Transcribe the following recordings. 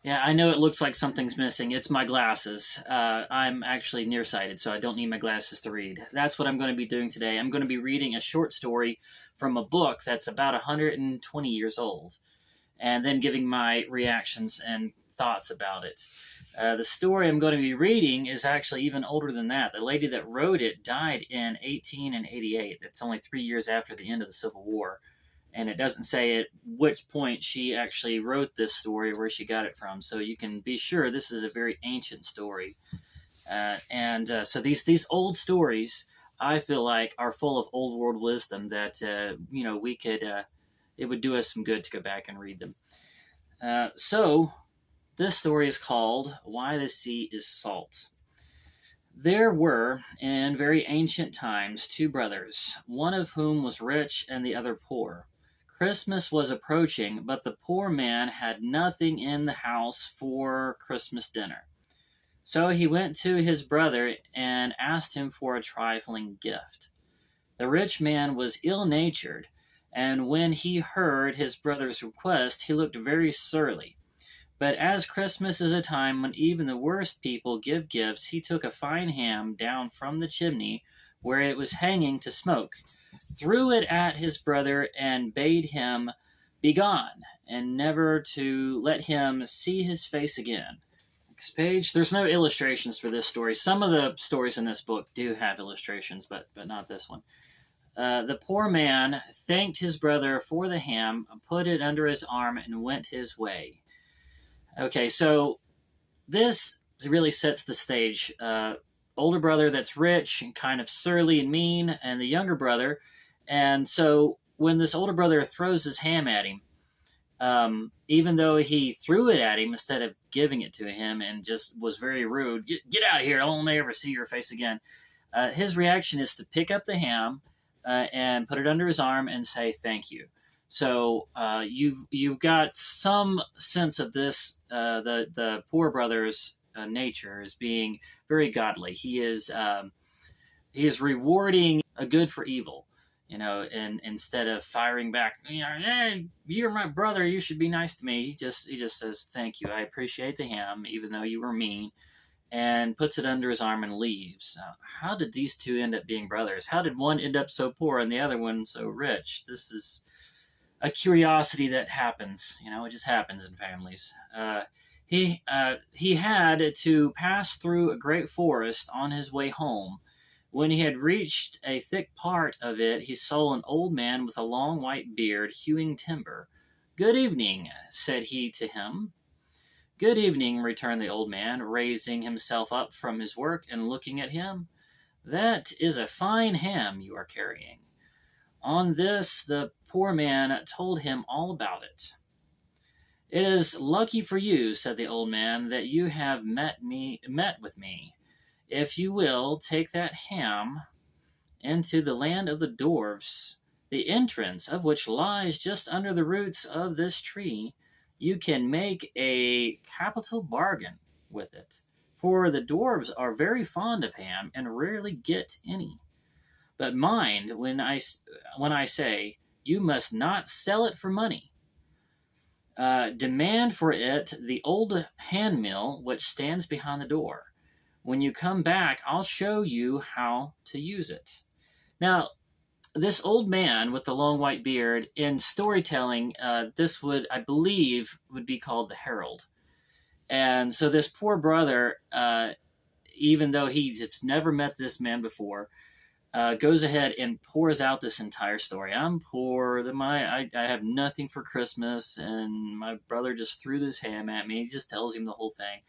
Yeah, I know it looks like something's missing. It's my glasses. I'm actually nearsighted, so I don't need my glasses to read. That's what I'm going to be doing today. I'm going to be reading a short story from a book that's about 120 years old, and then giving my reactions and thoughts about it. The story I'm going to be reading is actually even older than that. The lady that wrote it died in 1888. That's only 3 years after the end of the Civil War. And it doesn't say at which point she actually wrote this story or where she got it from. So you can be sure this is a very ancient story. So these old stories, I feel like, are full of old world wisdom that we could. It would do us some good to go back and read them. So this story is called "Why the Sea is Salt." There were, in very ancient times, two brothers, one of whom was rich and the other poor. Christmas was approaching, but the poor man had nothing in the house for Christmas dinner. So he went to his brother and asked him for a trifling gift. The rich man was ill natured, and when he heard his brother's request, he looked very surly. But as Christmas is a time when even the worst people give gifts, he took a fine ham down from the chimney where it was hanging to smoke, threw it at his brother, and bade him begone, and never to let him see his face again. Next page. There's no illustrations for this story. Some of the stories in this book do have illustrations, but not this one. The poor man thanked his brother for the ham, put it under his arm, and went his way. Okay, so this really sets the stage. Older brother that's rich and kind of surly and mean, and the younger brother. And so when this older brother throws his ham at him, even though he threw it at him instead of giving it to him and just was very rude, get out of here, don't let me ever see your face again. His reaction is to pick up the ham and put it under his arm and say thank you. So you've got some sense of this. The poor brother's nature is being very godly. He is rewarding a good for evil, and instead of firing back, hey, you're my brother, you should be nice to me. He just says thank you. I appreciate the ham, even though you were mean, and puts it under his arm and leaves. How did these two end up being brothers? How did one end up so poor and the other one so rich? This is a curiosity that happens. It just happens in families. He had to pass through a great forest on his way home. When he had reached a thick part of it, he saw an old man with a long white beard hewing timber. "Good evening," said he to him. "Good evening," returned the old man, raising himself up from his work and looking at him. "That is a fine ham you are carrying." On this, the poor man told him all about it. "It is lucky for you," said the old man, "that you have met with me. If you will take that ham into the land of the dwarfs, the entrance of which lies just under the roots of this tree, you can make a capital bargain with it, for the dwarfs are very fond of ham and rarely get any. But mind, when I say, you must not sell it for money. Demand for it the old hand mill which stands behind the door. When you come back, I'll show you how to use it." Now, this old man with the long white beard, in storytelling, this would, I believe, would be called the herald. And so this poor brother, even though he's never met this man before, goes ahead and pours out this entire story. "I'm poor. I have nothing for Christmas, and my brother just threw this ham at me." He just tells him the whole thing.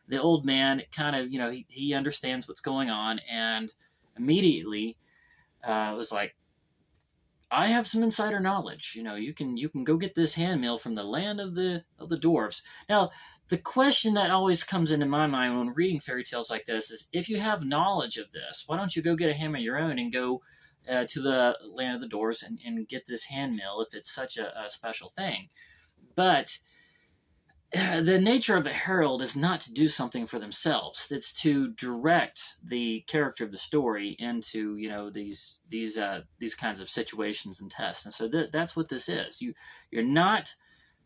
The old man kind of, he understands what's going on, and immediately was like, "I have some insider knowledge. You can go get this hand mill from the land of the dwarves." Now, the question that always comes into my mind when reading fairy tales like this is, if you have knowledge of this, why don't you go get a ham of your own and go to the land of the dwarves and get this hand mill if it's such a special thing? But the nature of a herald is not to do something for themselves. It's to direct the character of the story into these kinds of situations and tests. And so that's what this is. You're not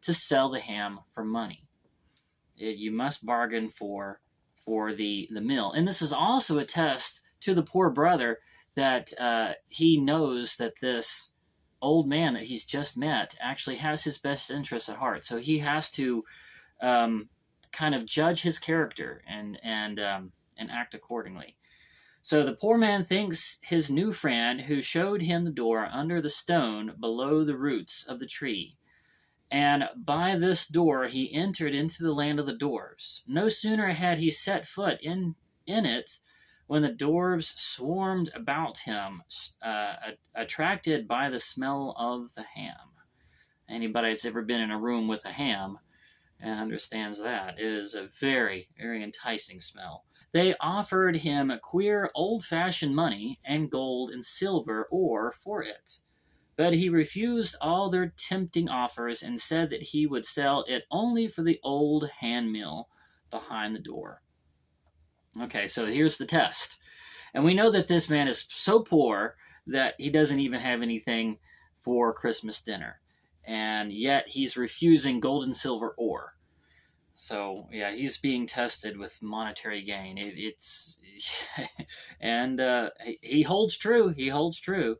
to sell the ham for money. You must bargain for the meal. And this is also a test to the poor brother that he knows that this old man that he's just met actually has his best interests at heart. So he has to kind of judge his character and act accordingly. So the poor man thanks his new friend who showed him the door under the stone below the roots of the tree. And by this door he entered into the land of the dwarves. No sooner had he set foot in it when the dwarves swarmed about him, attracted by the smell of the ham. Anybody that's ever been in a room with a ham understands that. It is a very, very enticing smell. They offered him queer old-fashioned money and gold and silver ore for it. But he refused all their tempting offers and said that he would sell it only for the old hand mill behind the door. Okay, so here's the test. And we know that this man is so poor that he doesn't even have anything for Christmas dinner. And yet he's refusing gold and silver ore. So yeah, he's being tested with monetary gain. And he holds true. He holds true.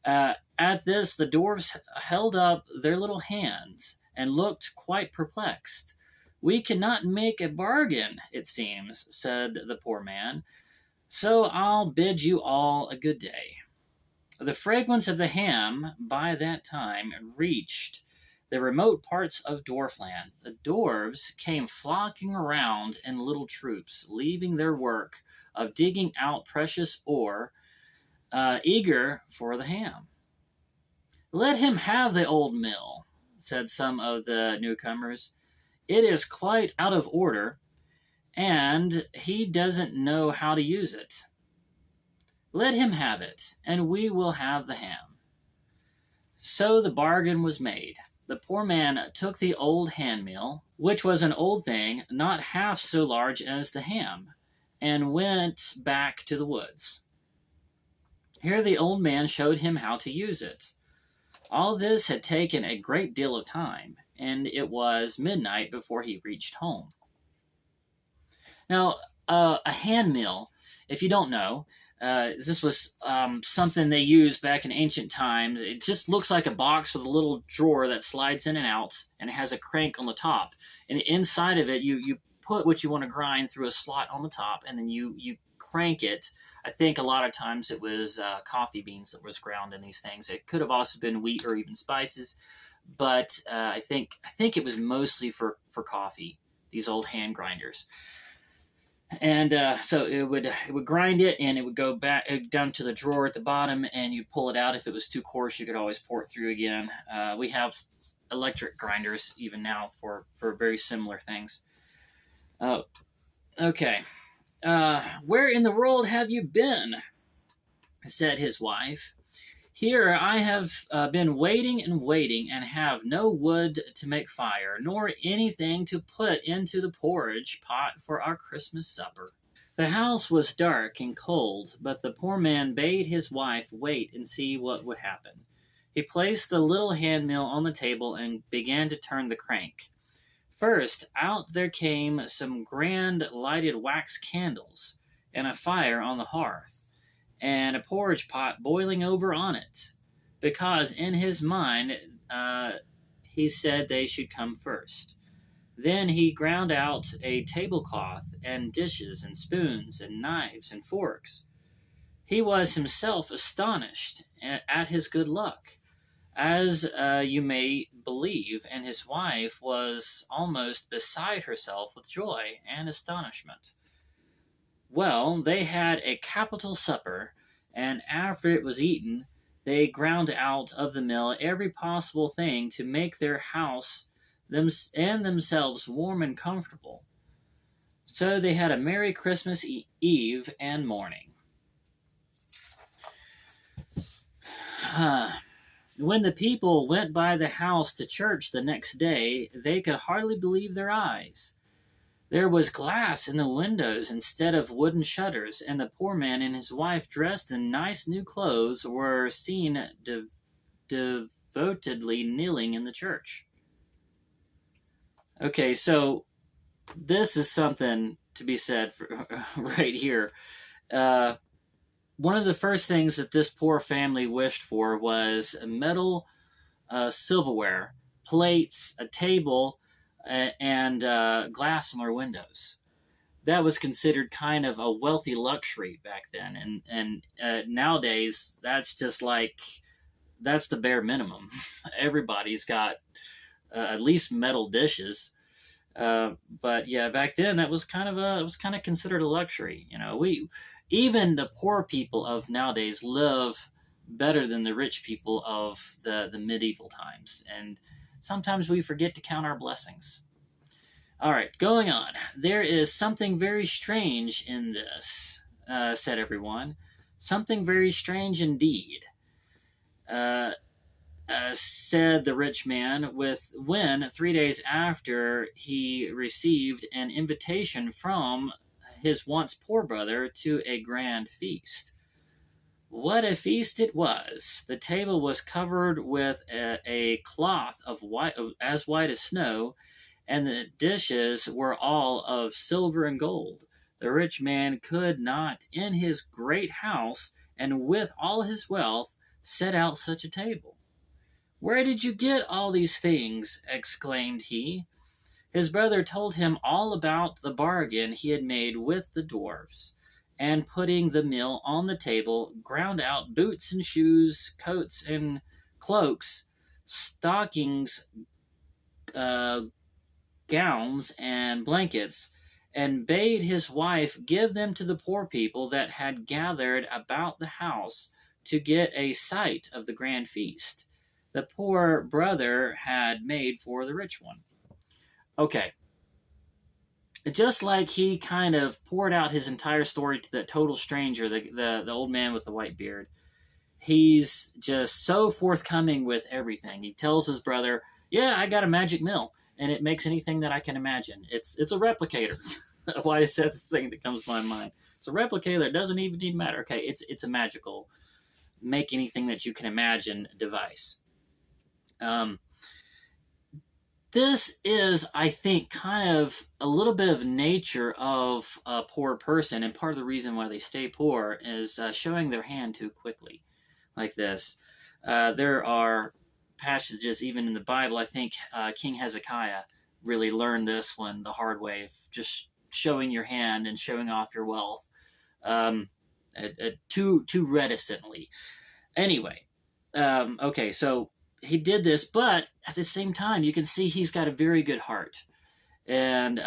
At this, the dwarves held up their little hands and looked quite perplexed. "We cannot make a bargain, it seems," said the poor man. "So I'll bid you all a good day." The fragrance of the ham by that time reached the remote parts of Dwarfland. The dwarves came flocking around in little troops, leaving their work of digging out precious ore, eager for the ham. "Let him have the old mill," said some of the newcomers. "It is quite out of order, and he doesn't know how to use it. Let him have it, and we will have the ham." So the bargain was made. The poor man took the old hand mill, which was an old thing, not half so large as the ham, and went back to the woods. Here the old man showed him how to use it. All this had taken a great deal of time, and it was midnight before he reached home. Now, a hand mill, if you don't know, this was something they used back in ancient times. It just looks like a box with a little drawer that slides in and out, and it has a crank on the top. And inside of it, you put what you want to grind through a slot on the top, and then you crank it. I think a lot of times it was coffee beans that was ground in these things. It could have also been wheat or even spices, but I think it was mostly for coffee, these old hand grinders. And so it would grind it, and it would go back down to the drawer at the bottom, and you pull it out. If it was too coarse, you could always pour it through again. We have electric grinders even now for very similar things. Okay. "Where in the world have you been?" said his wife. "Here I have been waiting and waiting, and have no wood to make fire, nor anything to put into the porridge pot for our Christmas supper." The house was dark and cold, but the poor man bade his wife wait and see what would happen. He placed the little hand mill on the table and began to turn the crank. First, out there came some grand lighted wax candles, and a fire on the hearth, and a porridge pot boiling over on it, because in his mind he said they should come first. Then he ground out a tablecloth, and dishes, and spoons, and knives, and forks. He was himself astonished at his good luck, as you may believe, and his wife was almost beside herself with joy and astonishment. Well, they had a capital supper, and after it was eaten, they ground out of the mill every possible thing to make their house and themselves warm and comfortable. So they had a merry Christmas Eve and morning. When the people went by the house to church the next day, they could hardly believe their eyes. There was glass in the windows instead of wooden shutters, and the poor man and his wife, dressed in nice new clothes, were seen devotedly kneeling in the church. Okay, so this is something to be said for, right here. Uh, One of the first things that this poor family wished for was metal silverware, plates, a table, and glass in their windows. That was considered kind of a wealthy luxury back then, and nowadays that's just like that's the bare minimum. Everybody's got at least metal dishes. But yeah, back then that was kind of it was kind of considered a luxury. You know, we even the poor people of nowadays live better than the rich people of the medieval times, and sometimes we forget to count our blessings. All right, going on. There is something very strange in this, said everyone. Something very strange indeed. Uh, said the rich man, with when 3 days after he received an invitation from his once poor brother to a grand feast. What a feast it was! The table was covered with a cloth of white, as white as snow, and the dishes were all of silver and gold. The rich man could not, in his great house and with all his wealth, set out such a table. "Where did you get all these things?" exclaimed he. His brother told him all about the bargain he had made with the dwarfs, and putting the meal on the table, ground out boots and shoes, coats and cloaks, stockings, uh, gowns, and blankets, and bade his wife give them to the poor people that had gathered about the house to get a sight of the grand feast the poor brother had made for the rich one. Okay, just like he kind of poured out his entire story to that total stranger, the old man with the white beard, he's just so forthcoming with everything. He tells his brother, "Yeah, I got a magic mill, and it makes anything that I can imagine. It's a replicator." Why I said the thing that comes to my mind. It's a replicator. It doesn't even need matter. Okay, it's a magical make anything that you can imagine device. Um, this is, I think, kind of a little bit of nature of a poor person, and part of the reason why they stay poor is showing their hand too quickly, like this. There are passages, even in the Bible, I think King Hezekiah really learned this one the hard way, of just showing your hand and showing off your wealth um, too reticently. Anyway, okay, so he did this, but at the same time, you can see he's got a very good heart, and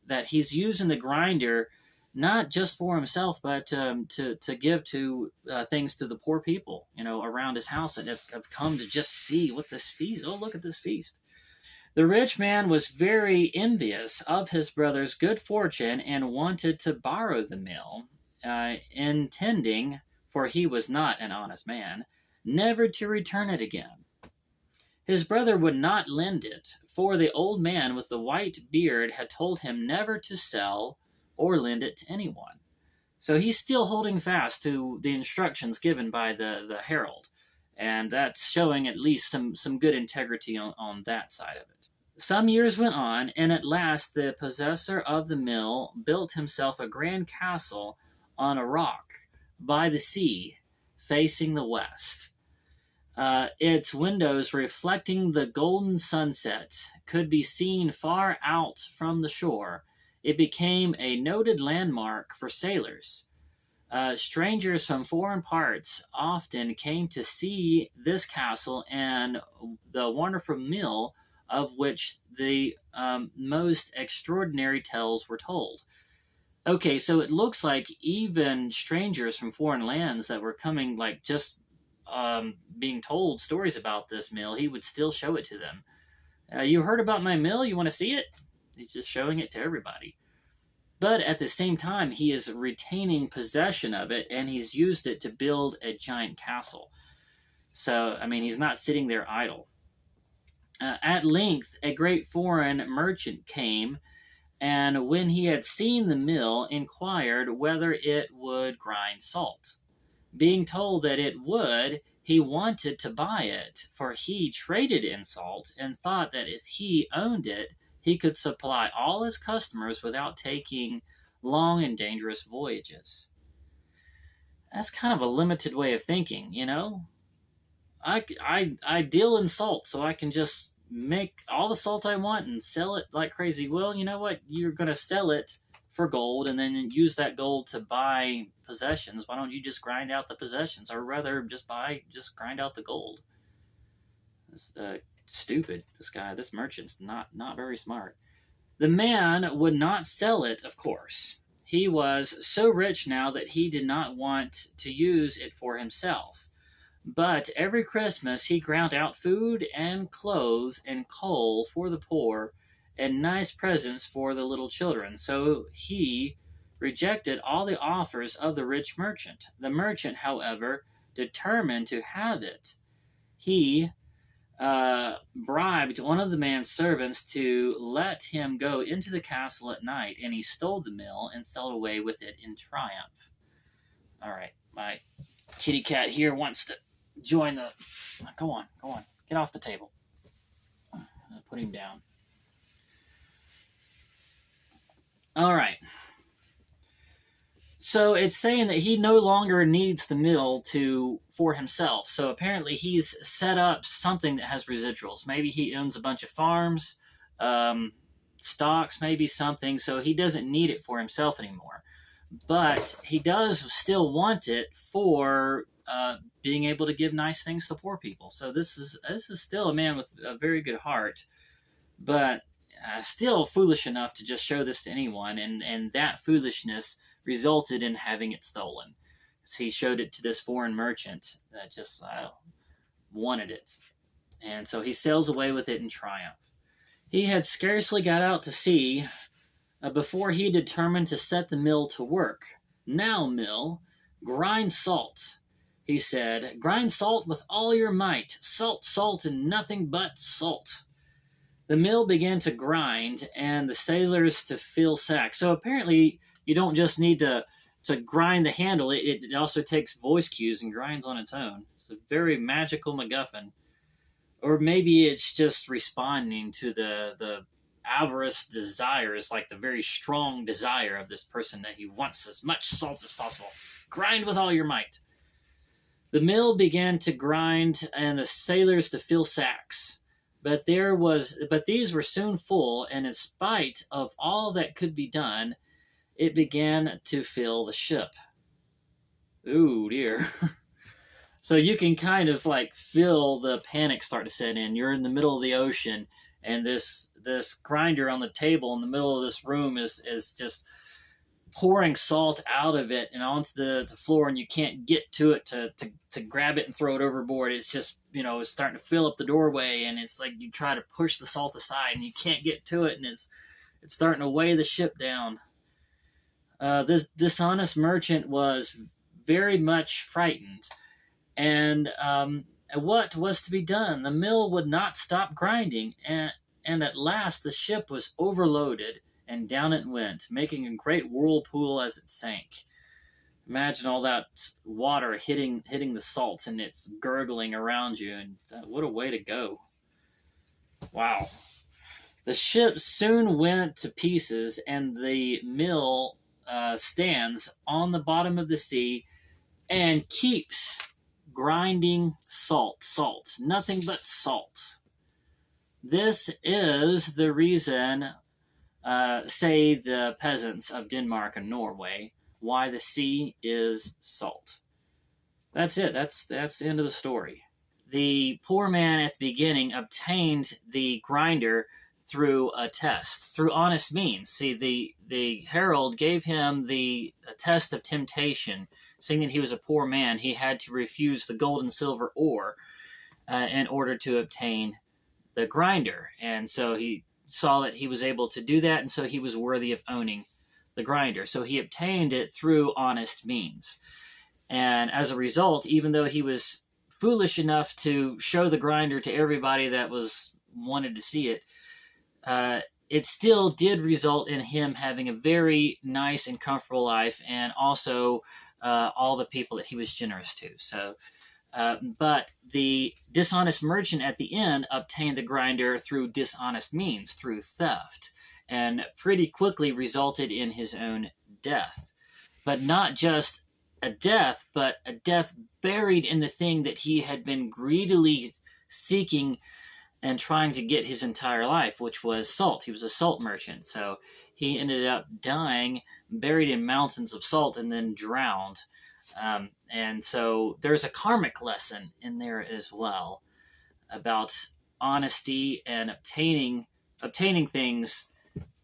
that he's using the grinder not just for himself, but to give to things to the poor people, around his house that have come to just see what this feast. Oh, look at this feast! The rich man was very envious of his brother's good fortune and wanted to borrow the mill, intending, for he was not an honest man, never to return it again. His brother would not lend it, for the old man with the white beard had told him never to sell or lend it to anyone. So he's still holding fast to the instructions given by the herald, and that's showing at least some good integrity on that side of it. Some years went on, and at last the possessor of the mill built himself a grand castle on a rock by the sea, facing the west. Its windows, reflecting the golden sunset, could be seen far out from the shore. It became a noted landmark for sailors. Strangers from foreign parts often came to see this castle and the wonderful mill of which the most extraordinary tales were told. Okay, so it looks like even strangers from foreign lands that were coming, like just being told stories about this mill, he would still show it to them. You heard about my mill? You want to see it? He's just showing it to everybody. But at the same time, he is retaining possession of it, and he's used it to build a giant castle. So, I mean, he's not sitting there idle. At length, a great foreign merchant came, and when he had seen the mill, inquired whether it would grind salt. Being told that it would, he wanted to buy it, for he traded in salt, and thought that if he owned it, he could supply all his customers without taking long and dangerous voyages. That's kind of a limited way of thinking, you know? I deal in salt, so I can just make all the salt I want and sell it like crazy. Well, you know what? You're going to sell it for gold and then use that gold to buy possessions. Why don't you just grind out the possessions, or rather just grind out the gold? It's stupid. This merchant's not very smart. The man would not sell it, of course. He was so rich now that he did not want to use it for himself. But every Christmas he ground out food and clothes and coal for the poor and nice presents for the little children. So he rejected all the offers of the rich merchant. The merchant, however, determined to have it. He bribed one of the man's servants to let him go into the castle at night, and he stole the mill and sailed away with it in triumph. All right, my kitty cat here wants to join the... Go on. Get off the table. Put him down. All right. So it's saying that he no longer needs the mill for himself. So apparently he's set up something that has residuals. Maybe he owns a bunch of farms, stocks, maybe something. So he doesn't need it for himself anymore. But he does still want it for being able to give nice things to poor people. So this is still a man with a very good heart, but still foolish enough to just show this to anyone. And that foolishness resulted in having it stolen. So he showed it to this foreign merchant that just wanted it. And so he sails away with it in triumph. He had scarcely got out to sea before he determined to set the mill to work. "Now, mill, grind salt," he said. "Grind salt with all your might. Salt, salt, and nothing but salt." The mill began to grind, and the sailors to fill sacks. So apparently you don't just need to grind the handle. It also takes voice cues and grinds on its own. It's a very magical MacGuffin. Or maybe it's just responding to the avarice desires, like the very strong desire of this person that he wants as much salt as possible. Grind with all your might. The mill began to grind, and the sailors to fill sacks. But these were soon full, and in spite of all that could be done, it began to fill the ship. Ooh, dear. So you can kind of like feel the panic start to set in. You're in the middle of the ocean, and this grinder on the table in the middle of this room is just pouring salt out of it and onto the floor, and you can't get to it to grab it and throw it overboard. It's just, it's starting to fill up the doorway, and it's like you try to push the salt aside and you can't get to it, and it's starting to weigh the ship down. This dishonest merchant was very much frightened, and what was to be done? The mill would not stop grinding, and at last the ship was overloaded, and down it went, making a great whirlpool as it sank. Imagine all that water hitting the salt, and it's gurgling around you, and what a way to go. Wow. The ship soon went to pieces, and the mill stands on the bottom of the sea and keeps grinding salt, nothing but salt. This is the reason, say the peasants of Denmark and Norway, why the sea is salt. That's it. That's the end of the story. The poor man at the beginning obtained the grinder through a test, through honest means. See, the herald gave him a test of temptation, saying that he was a poor man. He had to refuse the gold and silver ore in order to obtain the grinder. And so he saw that he was able to do that, and so he was worthy of owning the grinder. So he obtained it through honest means. And as a result, even though he was foolish enough to show the grinder to everybody that wanted to see it, it still did result in him having a very nice and comfortable life, and also all the people that he was generous to. So But the dishonest merchant at the end obtained the grinder through dishonest means, through theft, and pretty quickly resulted in his own death. But not just a death, but a death buried in the thing that he had been greedily seeking and trying to get his entire life, which was salt. He was a salt merchant, so he ended up dying, buried in mountains of salt, and then drowned. And so there's a karmic lesson in there as well about honesty and obtaining things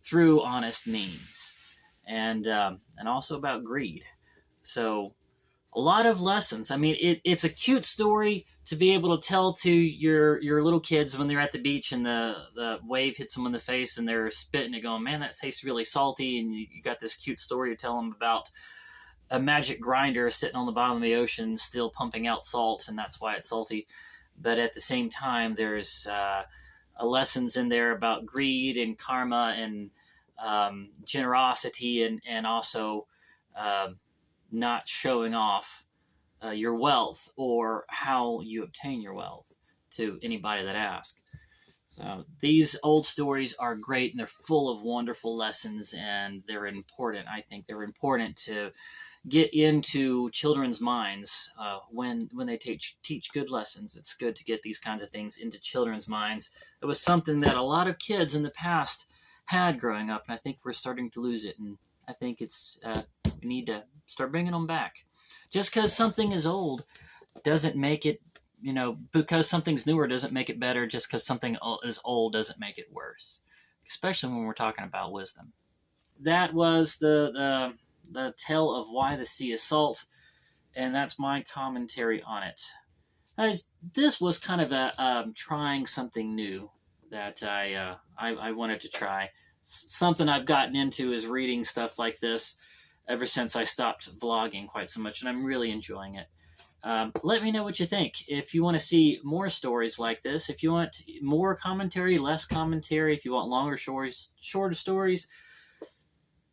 through honest means, and also about greed. So a lot of lessons. I mean, it's a cute story to be able to tell to your little kids when they're at the beach and the wave hits them in the face and they're spitting it going, man, that tastes really salty. And you got this cute story to tell them about a magic grinder sitting on the bottom of the ocean still pumping out salt, and that's why it's salty. But at the same time, there's lessons in there about greed and karma and generosity and also not showing off your wealth or how you obtain your wealth to anybody that asks. So these old stories are great, and they're full of wonderful lessons, and they're important. I think they're important to get into children's minds when they teach good lessons. It's good to get these kinds of things into children's minds. It was something that a lot of kids in the past had growing up, and I think we're starting to lose it. And I think it's we need to start bringing them back. Just because something is old doesn't make it, because something's newer doesn't make it better. Just because something is old doesn't make it worse, especially when we're talking about wisdom. That was the tale of why the sea is salt, and that's my commentary on it. This was kind of a trying something new that I wanted to try. Something I've gotten into is reading stuff like this ever since I stopped vlogging quite so much, and I'm really enjoying it. Let me know what you think. If you want to see more stories like this, if you want more commentary, less commentary, if you want longer stories, shorter stories,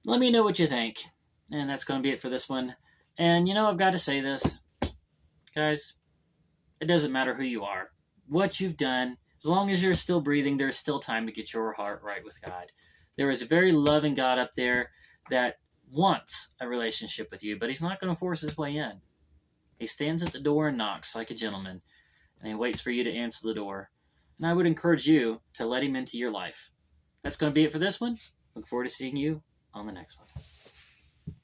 let me know what you think. And that's going to be it for this one. And I've got to say this, guys, it doesn't matter who you are, what you've done, as long as you're still breathing, there's still time to get your heart right with God. There is a very loving God up there that wants a relationship with you, but he's not going to force his way in. He stands at the door and knocks like a gentleman, and he waits for you to answer the door. And I would encourage you to let him into your life. That's going to be it for this one. Look forward to seeing you on the next one.